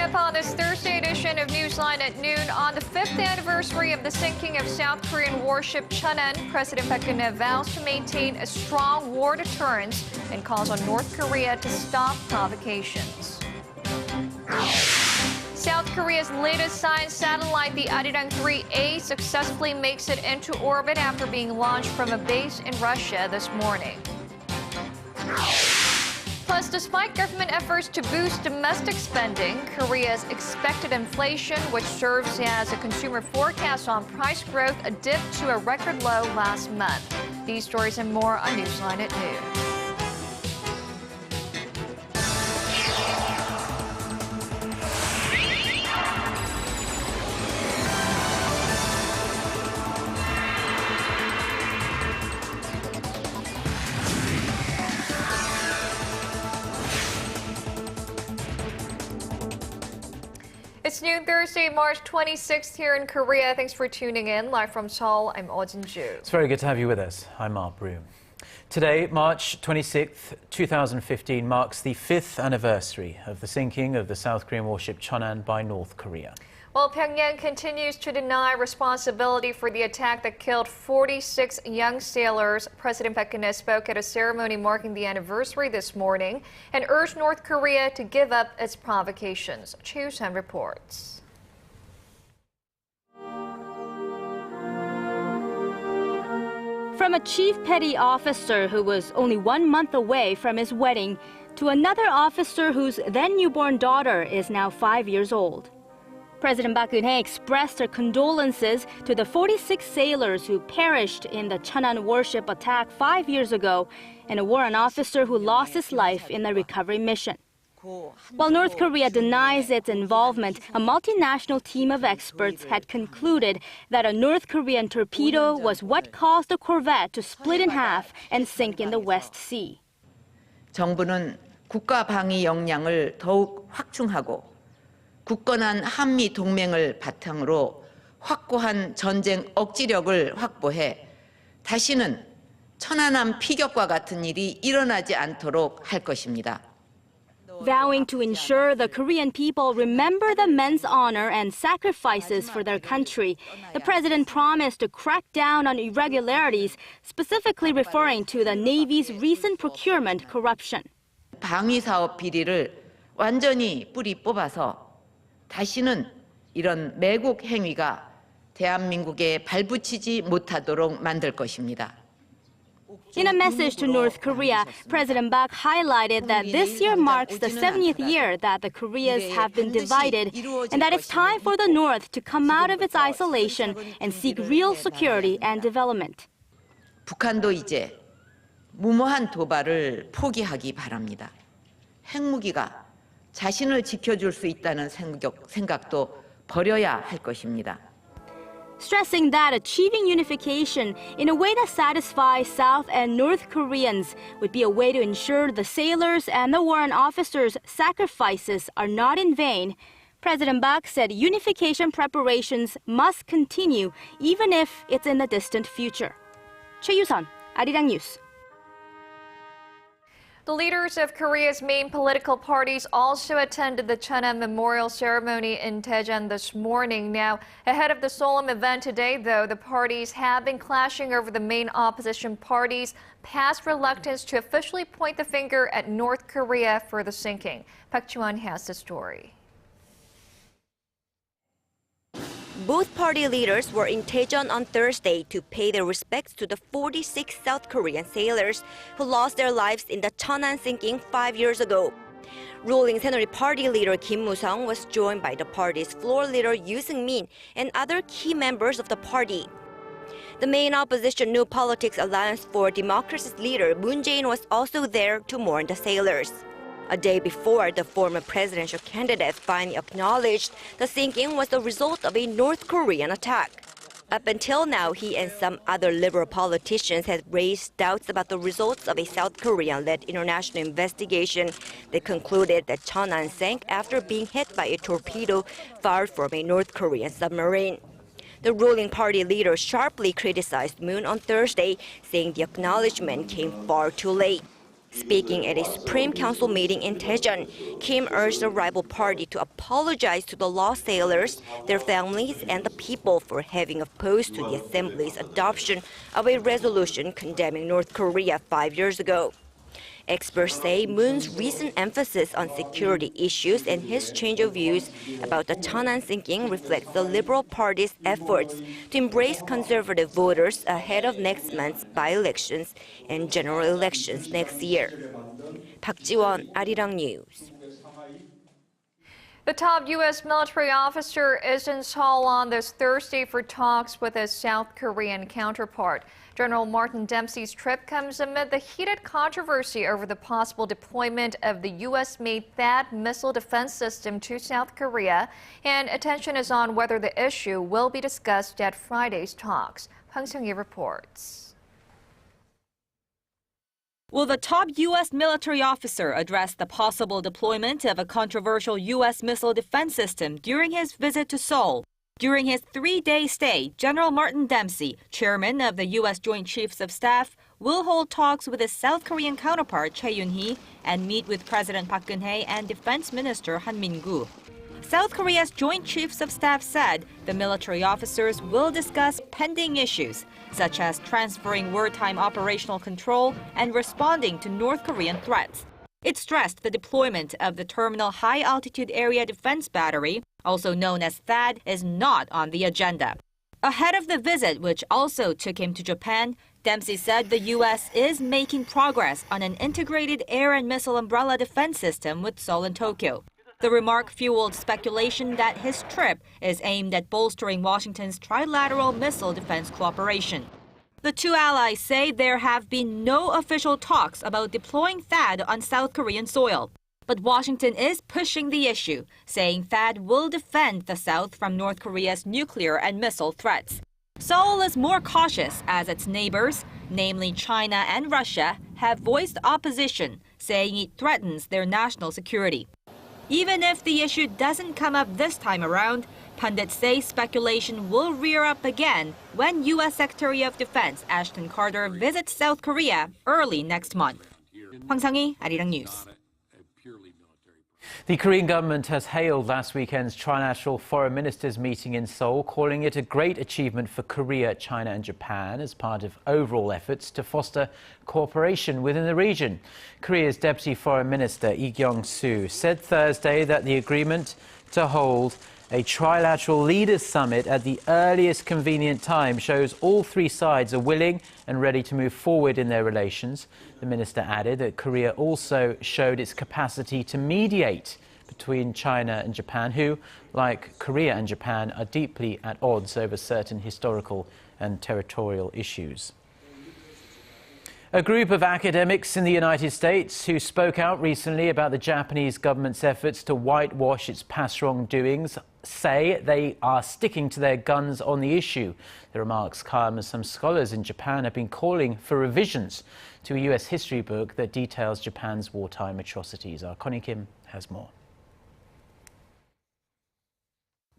up on this Thursday edition of Newsline at noon. On the 5th anniversary of the sinking of South Korean warship Cheonan, President Park Geun-hye vows to maintain a strong war deterrence and calls on North Korea to stop provocations. South Korea's latest science satellite, the Arirang 3A, successfully makes it into orbit after being launched from a base in Russia this morning. Plus, despite government efforts to boost domestic spending, Korea's expected inflation, which serves as a consumer forecast on price growth, dipped to a record low last month. These stories and more on Newsline at noon. It's noon Thursday, March 26th here in Korea. Thanks for tuning in. Live from Seoul, I'm Eoh Jin-joo. It's very good to have you with us. I'm Mark Broome. Today, March 26th, 2015, marks the 5th anniversary of the sinking of the South Korean warship Cheonan by North Korea. Well, Pyongyang continues to deny responsibility for the attack that killed 46 young sailors. President Park Geun-hye spoke at a ceremony marking the anniversary this morning and urged North Korea to give up its provocations. Cheonan reports. From a chief petty officer who was only 1 month away from his wedding to another officer whose then newborn daughter is now 5 years old. President Park Geun-hye expressed her condolences to the 46 sailors who perished in the Cheonan warship attack 5 years ago and a warrant officer who lost his life in the recovery mission. While North Korea denies its involvement, a multinational team of experts had concluded that a North Korean torpedo was what caused the corvette to split in half and sink in the West Sea. 정부는 국가 방위 역량을 더욱 확충하고 굳건한 한미 동맹을 바탕으로 확고한 전쟁 억지력을 확보해 다시는 천안함 피격과 같은 일이 일어나지 않도록 할 것입니다. Vowing to ensure the Korean people remember the men's honor and sacrifices for their country, the president promised to crack down on irregularities, specifically referring to the Navy's recent procurement corruption. 방위 사업 비리를 완전히 뿌리 뽑아서 다시는 이런 매국 행위가 대한민국에 발붙이지 못하도록 만들 것입니다. In a message to North Korea, President Park highlighted that this year marks the 70th year that the Koreas have been divided and that it's time for the North to come out of its isolation and seek real security and development. 북한도 이제 무모한 도발을 포기하기 바랍니다. 핵무기가 자신을 지켜줄 수 있다는 생각도 버려야 할 것입니다. Stressing that achieving unification in a way that satisfies South and North Koreans would be a way to ensure the sailors and the warrant officers' sacrifices are not in vain, President Park said unification preparations must continue even if it's in the distant future. Cheonan, Arirang News. The leaders of Korea's main political parties also attended the Cheonan Memorial Ceremony in Daejeon this morning. Now, ahead of the solemn event today, though, the parties have been clashing over the main opposition party's past reluctance to officially point the finger at North Korea for the sinking. Park Geun-hye has the story. Both party leaders were in Daejeon on Thursday to pay their respects to the 46 South Korean sailors who lost their lives in the Cheonan sinking 5 years ago. Ruling Saenuri Party leader Kim Moo-sung was joined by the party's floor leader Yoo Seung-min and other key members of the party. The main opposition New Politics Alliance for Democracy's leader Moon Jae-in was also there to mourn the sailors. A day before, the former presidential candidate finally acknowledged the sinking was the result of a North Korean attack. Up until now, he and some other liberal politicians had raised doubts about the results of a South Korean-led international investigation that concluded that Cheonan sank after being hit by a torpedo fired from a North Korean submarine. The ruling party leader sharply criticized Moon on Thursday, saying the acknowledgement came far too late. Speaking at a Supreme Council meeting in Daejeon, Kim urged the rival party to apologize to the lost sailors, their families, and the people for having opposed to the Assembly's adoption of a resolution condemning North Korea 5 years ago. Experts say Moon's recent emphasis on security issues and his change of views about the Cheonan sinking reflects the Liberal Party's efforts to embrace conservative voters ahead of next month's by-elections and general elections next year. Park Ji-won, Arirang News. The top U.S. military officer is in Seoul on this Thursday for talks with his South Korean counterpart. General Martin Dempsey's trip comes amid the heated controversy over the possible deployment of the U.S.-made THAAD missile defense system to South Korea, and attention is on whether the issue will be discussed at Friday's talks. Hwang Seung-hee reports. Will the top U.S. military officer address the possible deployment of a controversial U.S. missile defense system during his visit to Seoul? During his 3-day stay, General Martin Dempsey, chairman of the U.S. Joint Chiefs of Staff, will hold talks with his South Korean counterpart Cheonan and meet with President Park Geun-hye and Defense Minister Han Min-gu. South Korea's Joint Chiefs of Staff said the military officers will discuss pending issues, such as transferring wartime operational control and responding to North Korean threats. It stressed the deployment of the Terminal High Altitude Area Defense Battery, also known as THAAD, is not on the agenda. Ahead of the visit, which also took him to Japan, Dempsey said the U.S. is making progress on an integrated air and missile umbrella defense system with Seoul and Tokyo. The remark fueled speculation that his trip is aimed at bolstering Washington's trilateral missile defense cooperation. The two allies say there have been no official talks about deploying THAAD on South Korean soil. But Washington is pushing the issue, saying THAAD will defend the South from North Korea's nuclear and missile threats. Seoul is more cautious as its neighbors, namely China and Russia, have voiced opposition, saying it threatens their national security. Even if the issue doesn't come up this time around, pundits say speculation will rear up again when U.S. Secretary of Defense Ashton Carter visits South Korea early next month. Hwang Seung-hee, Arirang News. The Korean government has hailed last weekend's trilateral foreign ministers meeting in Seoul, calling it a great achievement for Korea, China and Japan as part of overall efforts to foster cooperation within the region. Korea's Deputy Foreign Minister Lee Kyung-soo said Thursday that the agreement to hold a trilateral leaders summit at the earliest convenient time shows all three sides are willing and ready to move forward in their relations. The minister added that Korea also showed its capacity to mediate between China and Japan, who, like Korea and Japan, are deeply at odds over certain historical and territorial issues. A group of academics in the United States who spoke out recently about the Japanese government's efforts to whitewash its past wrongdoings say they are sticking to their guns on the issue. The remarks come as some scholars in Japan have been calling for revisions to a U.S. history book that details Japan's wartime atrocities. Our Connie Kim has more.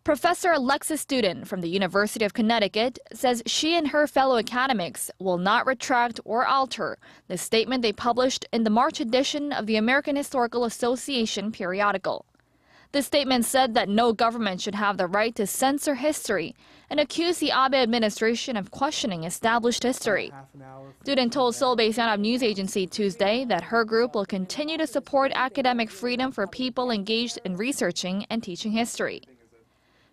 Professor Alexis Student from the University of Connecticut says she and her fellow academics will not retract or alter the statement they published in the March edition of the American Historical Association periodical. The statement said that no government should have the right to censor history and accused the Abe administration of questioning established history. Student told Seoul-based Yonhap News Agency Tuesday that her group will continue to support academic freedom for people engaged in researching and teaching history.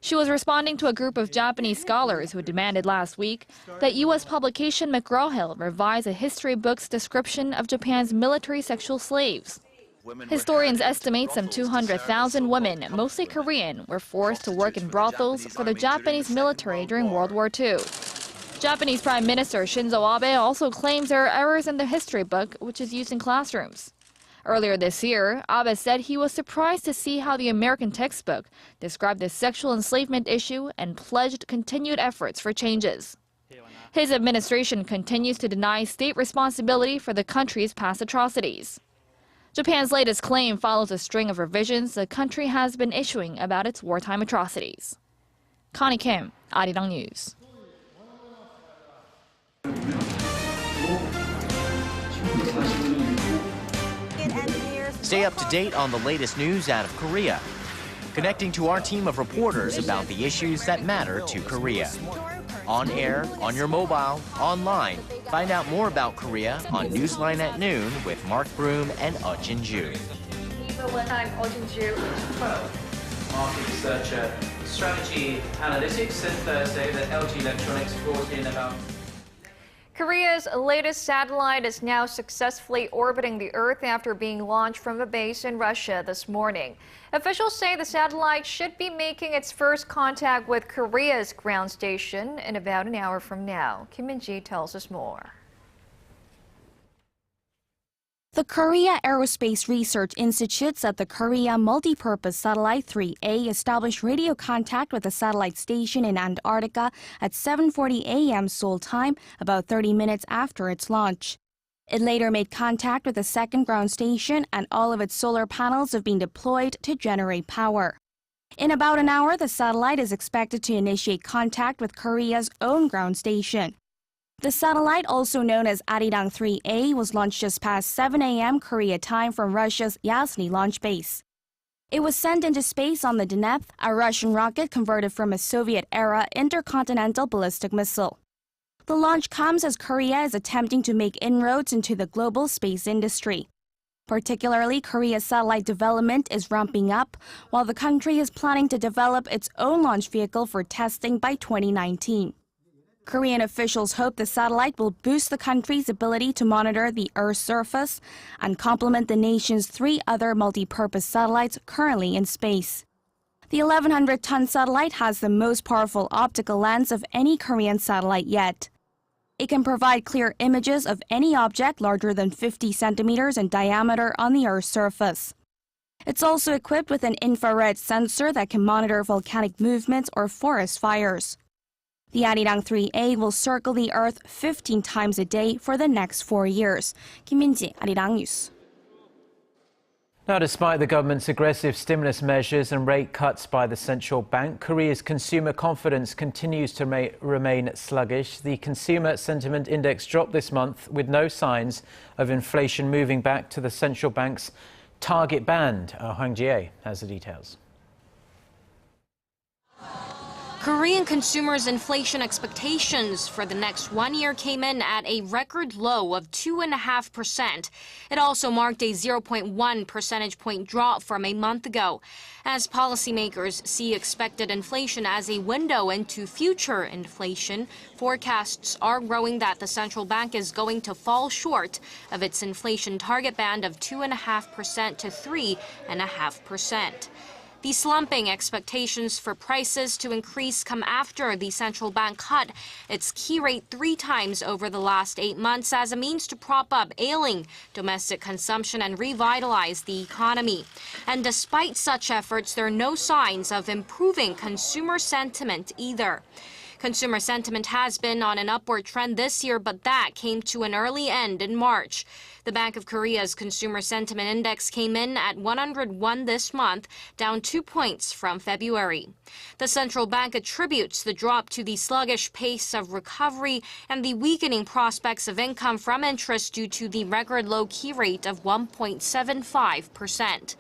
She was responding to a group of Japanese scholars who demanded last week that U.S. publication McGraw-Hill revise a history book's description of Japan's military sexual slaves. Historians estimate some 200,000 women, mostly Korean, were forced to work in brothels for the Japanese military during World War II. Japanese Prime Minister Shinzo Abe also claims there are errors in the history book, which is used in classrooms. Earlier this year, Abe said he was surprised to see how the American textbook described the sexual enslavement issue and pledged continued efforts for changes. His administration continues to deny state responsibility for the country's past atrocities. Japan's latest claim follows a string of revisions the country has been issuing about its wartime atrocities. Connie Kim, Arirang News. Stay up to date on the latest news out of Korea. Connecting to our team of reporters about the issues that matter to Korea. On air, on your mobile, online. Find out more about Korea on Newsline at noon with Mark Broome and Eoh Jin-joo. I'm Eoh Jin-joo. Market researcher Strategy Analytics said Thursday that LG Electronics brought in about... Korea's latest satellite is now successfully orbiting the Earth after being launched from a base in Russia this morning. Officials say the satellite should be making its first contact with Korea's ground station in about an hour from now. Kim Min-ji tells us more. The Korea Aerospace Research Institute said the Korea Multipurpose Satellite 3A established radio contact with the satellite station in Antarctica at 7:40 a.m. Seoul time, about 30 minutes after its launch. It later made contact with the second ground station, and all of its solar panels have been deployed to generate power. In about an hour, the satellite is expected to initiate contact with Korea's own ground station. The satellite, also known as Arirang 3A, was launched just past 7 a.m. Korea time from Russia's Yasny launch base. It was sent into space on the Deneb, a Russian rocket converted from a Soviet-era intercontinental ballistic missile. The launch comes as Korea is attempting to make inroads into the global space industry. Particularly, Korea's satellite development is ramping up, while the country is planning to develop its own launch vehicle for testing by 2019. Korean officials hope the satellite will boost the country's ability to monitor the Earth's surface and complement the nation's 3 other multi-purpose satellites currently in space. The 1,100-ton satellite has the most powerful optical lens of any Korean satellite yet. It can provide clear images of any object larger than 50 centimeters in diameter on the Earth's surface. It's also equipped with an infrared sensor that can monitor volcanic movements or forest fires. The Arirang 3A will circle the Earth 15 times a day for the next 4 years. Kim Min-ji, Arirang News. Now, despite the government's aggressive stimulus measures and rate cuts by the central bank, Korea's consumer confidence continues to remain sluggish. The Consumer Sentiment Index dropped this month with no signs of inflation moving back to the central bank's target band. Hwang Ji-hye has the details. Korean consumers' inflation expectations for the next 1 year came in at a record low of 2.5%. It also marked a 0.1 percentage point drop from a month ago, as policymakers see expected inflation as a window into future inflation. Forecasts are growing that the central bank is going to fall short of its inflation target band of 2.5% to 3.5%. The slumping expectations for prices to increase come after the central bank cut its key rate 3 times over the last 8 months as a means to prop up ailing domestic consumption and revitalize the economy. And despite such efforts, there are no signs of improving consumer sentiment either. Consumer sentiment has been on an upward trend this year, but that came to an early end in March. The Bank of Korea's Consumer Sentiment Index came in at 101 this month, down 2 points from February. The central bank attributes the drop to the sluggish pace of recovery and the weakening prospects of income from interest due to the record low key rate of 1.75%.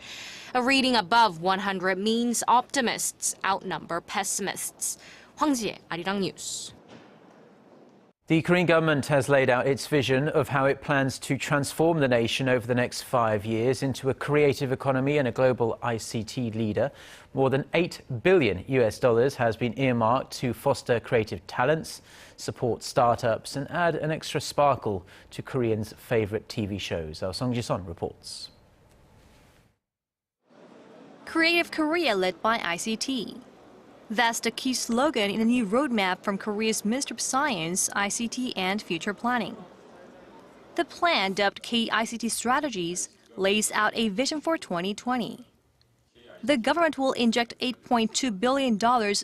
A reading above 100 means optimists outnumber pessimists. Hwang Ji-hye, Arirang News. The Korean government has laid out its vision of how it plans to transform the nation over the next 5 years into a creative economy and a global ICT leader. More than $8 billion has been earmarked to foster creative talents, support startups, and add an extra sparkle to Koreans' favorite TV shows. Our Song Ji-son reports. Creative Korea led by ICT. That's the key slogan in a new roadmap from Korea's Ministry of Science, ICT and Future Planning. The plan, dubbed K-ICT Strategies, lays out a vision for 2020. The government will inject $8.2 billion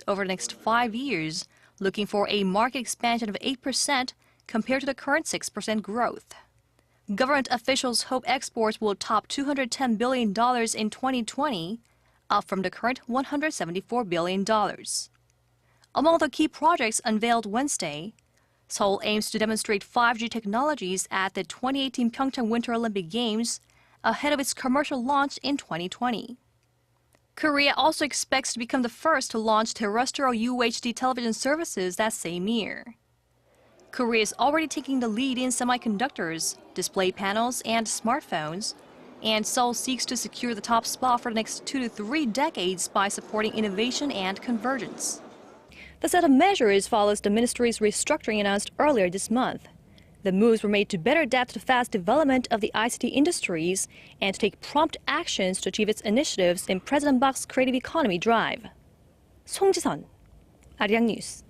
over the next 5 years, looking for a market expansion of 8% compared to the current 6% growth. Government officials hope exports will top $210 billion in 2020, up from the current $174 billion. Among the key projects unveiled Wednesday, Seoul aims to demonstrate 5G technologies at the 2018 Pyeongchang Winter Olympic Games ahead of its commercial launch in 2020. Korea also expects to become the first to launch terrestrial UHD television services that same year. Korea is already taking the lead in semiconductors, display panels, and smartphones, and Seoul seeks to secure the top spot for the next 2 to 3 decades by supporting innovation and convergence. The set of measures follows the ministry's restructuring announced earlier this month. The moves were made to better adapt to the fast development of the ICT industries and to take prompt actions to achieve its initiatives in President Park's creative economy drive. 송지선, Arirang News.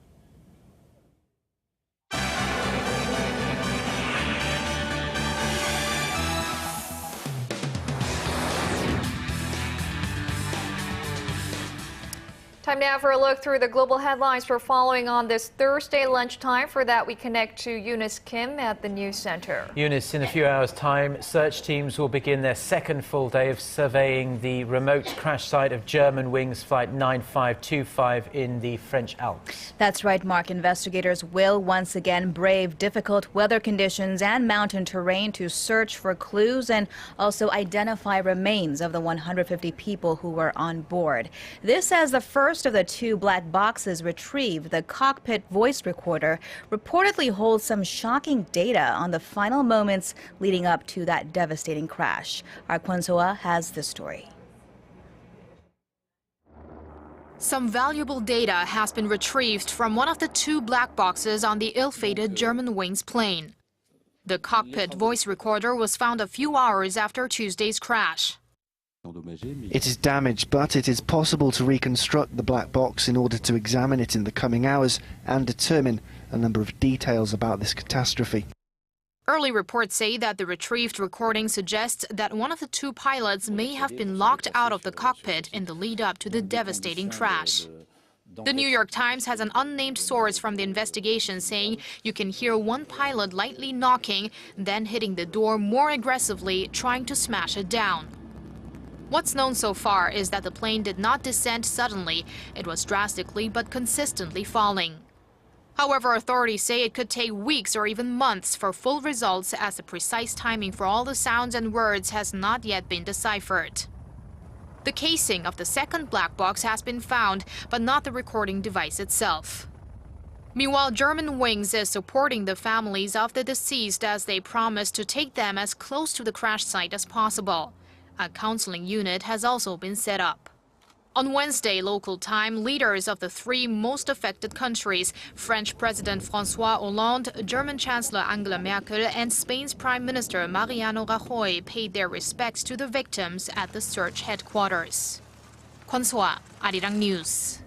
Time now for a look through the global headlines we're following on this Thursday lunchtime. For that, we connect to Eunice Kim at the News Center. Eunice, in a few hours' time, search teams will begin their second full day of surveying the remote crash site of Germanwings Flight 9525 in the French Alps. That's right, Mark. Investigators will once again brave difficult weather conditions and mountain terrain to search for clues and also identify remains of the 150 people who were on board. This as the first of the 2 black boxes retrieved, the cockpit voice recorder reportedly holds some shocking data on the final moments leading up to that devastating crash. Our Kwon-soa has the story. Some valuable data has been retrieved from one of the 2 black boxes on the ill-fated Germanwings plane. The cockpit voice recorder was found a few hours after Tuesday's crash. It is damaged, but it is possible to reconstruct the black box in order to examine it in the coming hours and determine a number of details about this catastrophe. Early reports say that the retrieved recording suggests that one of the 2 pilots may have been locked out of the cockpit in the lead-up to the devastating crash. The New York Times has an unnamed source from the investigation saying you can hear one pilot lightly knocking, then hitting the door more aggressively, trying to smash it down. What's known so far is that the plane did not descend suddenly. It was drastically but consistently falling. However, authorities say it could take weeks or even months for full results, as the precise timing for all the sounds and words has not yet been deciphered. The casing of the second black box has been found, but not the recording device itself. Meanwhile, Germanwings is supporting the families of the deceased as they promise to take them as close to the crash site as possible. A counseling unit has also been set up. On Wednesday, local time, leaders of the 3 most affected countries, French President François Hollande, German Chancellor Angela Merkel, and Spain's Prime Minister Mariano Rajoy paid their respects to the victims at the search headquarters. Kwon-soa, Arirang News.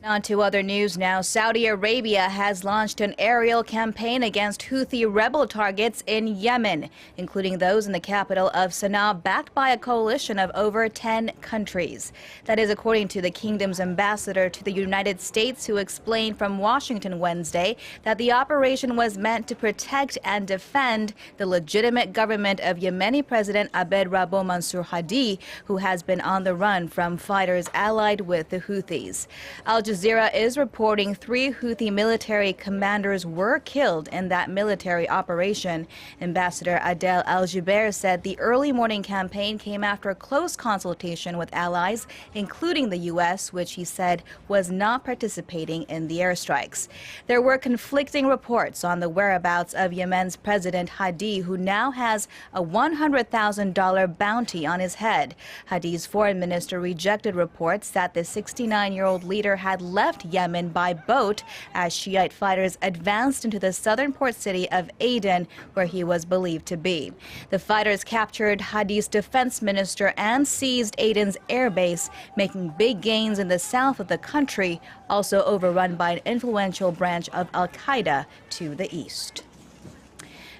On to other news now. Saudi Arabia has launched an aerial campaign against Houthi rebel targets in Yemen, including those in the capital of Sana'a, backed by a coalition of over 10 countries. That is according to the kingdom's ambassador to the United States, who explained from Washington Wednesday that the operation was meant to protect and defend the legitimate government of Yemeni President Abed Rabo Mansour Hadi, who has been on the run from fighters allied with the Houthis. Al Jazeera is reporting 3 Houthi military commanders were killed in that military operation. Ambassador Adel Al-Jubeir said the early morning campaign came after a close consultation with allies, including the U.S., which he said was not participating in the airstrikes. There were conflicting reports on the whereabouts of Yemen's President Hadi, who now has a $100,000 bounty on his head. Hadi's foreign minister rejected reports that the 69-year-old leader had left Yemen by boat as Shiite fighters advanced into the southern port city of Aden, where he was believed to be. The fighters captured Hadi's defense minister and seized Aden's airbase, making big gains in the south of the country, also overrun by an influential branch of Al-Qaeda to the east.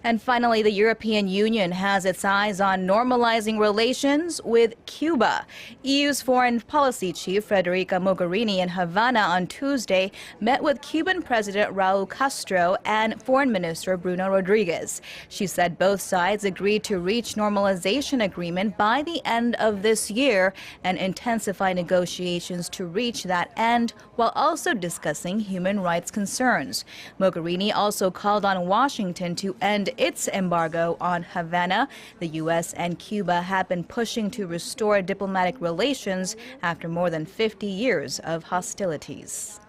And finally, the European Union has its eyes on normalizing relations with Cuba. EU's foreign policy chief Federica Mogherini in Havana on Tuesday met with Cuban President Raul Castro and Foreign Minister Bruno Rodriguez. She said both sides agreed to reach normalization agreement by the end of this year and intensify negotiations to reach that end, while also discussing human rights concerns. Mogherini also called on Washington to end its embargo on Havana. The U.S. and Cuba have been pushing to restore diplomatic relations after more than 50 years of hostilities.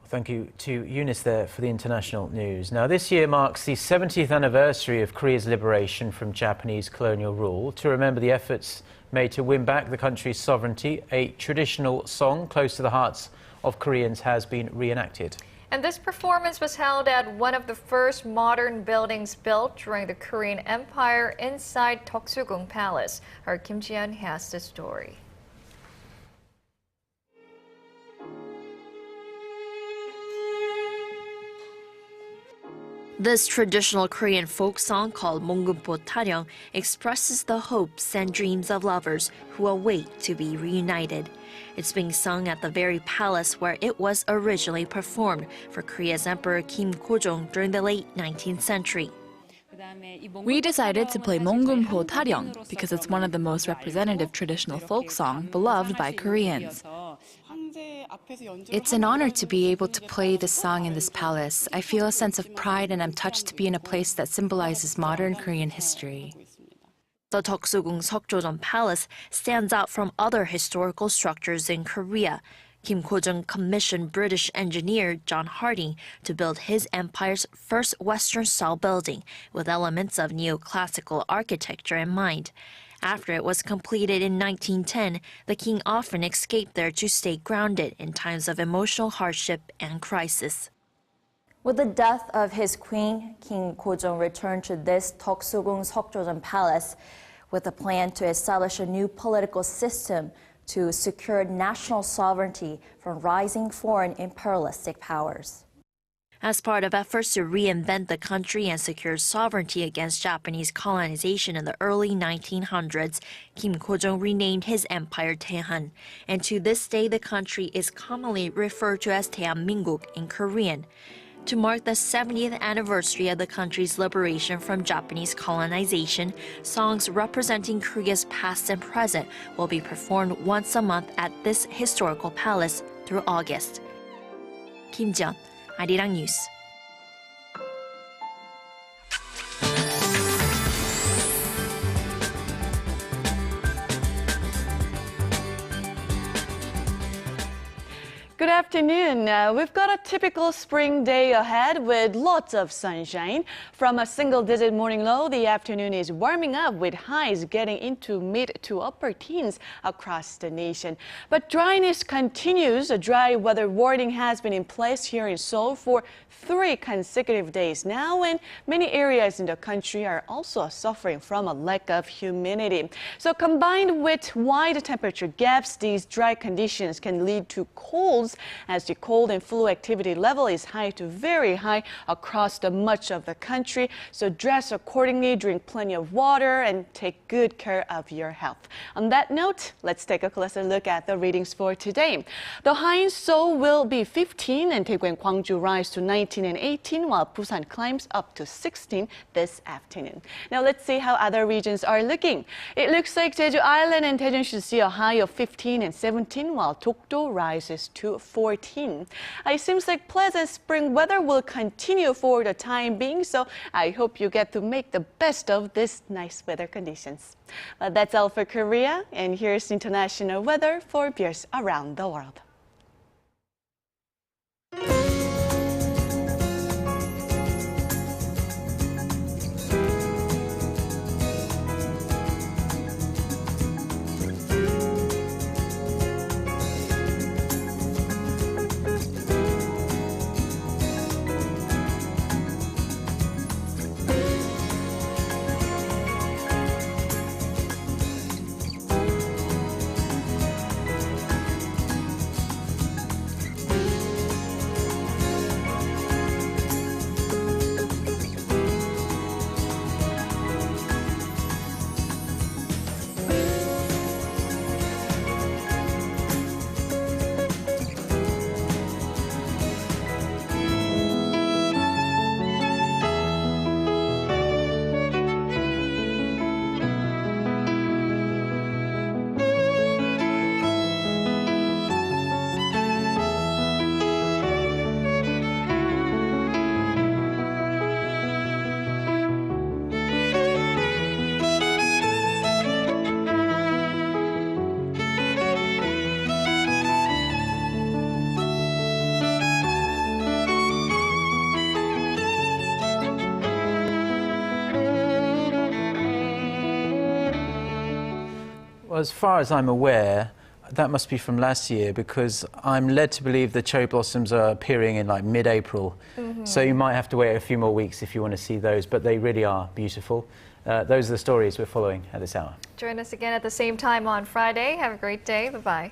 Thank you to Eunice there for the international news. Now, this year marks the 70th anniversary of Korea's liberation from Japanese colonial rule. To remember the efforts made to win back the country's sovereignty, a traditional song close to the hearts of Koreans has been reenacted. And this performance was held at one of the first modern buildings built during the Korean Empire inside Deoksugung Palace. Our Kim Ji-yeon has the story. This traditional Korean folk song called Mongunpo Taryong expresses the hopes and dreams of lovers who await to be reunited. It's being sung at the very palace where it was originally performed for Korea's Emperor Kim Kojong during the late 19th century. We decided to play Mongunpo Taryong because it's one of the most representative traditional folk songs beloved by Koreans. It's an honor to be able to play this song in this palace. I feel a sense of pride and I'm touched to be in a place that symbolizes modern Korean history. The Deoksugung Seokjojeon Palace stands out from other historical structures in Korea. Kim Kojong commissioned British engineer John Harding to build his empire's first Western-style building with elements of neoclassical architecture in mind. After it was completed in 1910, the king often escaped there to stay grounded in times of emotional hardship and crisis. With the death of his queen, King Kojong returned to this Deoksugung Seokjojeon Palace with a plan to establish a new political system to secure national sovereignty from rising foreign imperialistic powers. As part of efforts to reinvent the country and secure sovereignty against Japanese colonization in the early 1900s, Kim Kojong renamed his empire Taehan, and to this day the country is commonly referred to as Daehanmin국 in Korean. To mark the 70th anniversary of the country's liberation from Japanese colonization, songs representing Korea's past and present will be performed once a month at this historical palace through August. Kim Ji-yeon, Arirang News. Good afternoon. We've got a typical spring day ahead with lots of sunshine. From a single-digit morning low, the afternoon is warming up with highs getting into mid to upper teens across the nation. But dryness continues. A dry weather warning has been in place here in Seoul for 3 consecutive days now, and many areas in the country are also suffering from a lack of humidity. So combined with wide temperature gaps, these dry conditions can lead to colds as the cold and flu activity level is high to very high across much of the country. So dress accordingly, drink plenty of water, and take good care of your health. On that note, let's take a closer look at the readings for today. The high in Seoul will be 15 and Daegu and Gwangju rise to 19 and 18, while Busan climbs up to 16 this afternoon. Now let's see how other regions are looking. It looks like Jeju Island and Daejeon should see a high of 15 and 17, while Dokdo rises to 14. It seems like pleasant spring weather will continue for the time being, so I hope you get to make the best of this nice weather conditions. But that's all for Korea, and here's international weather for viewers around the world. Well, as far as I'm aware, that must be from last year, because I'm led to believe the cherry blossoms are appearing in like mid-April. So you might have to wait a few more weeks if you want to see those, but they really are beautiful. Those are the stories we're following at this hour. Join us again at the same time on Friday. Have a great day. Bye-bye.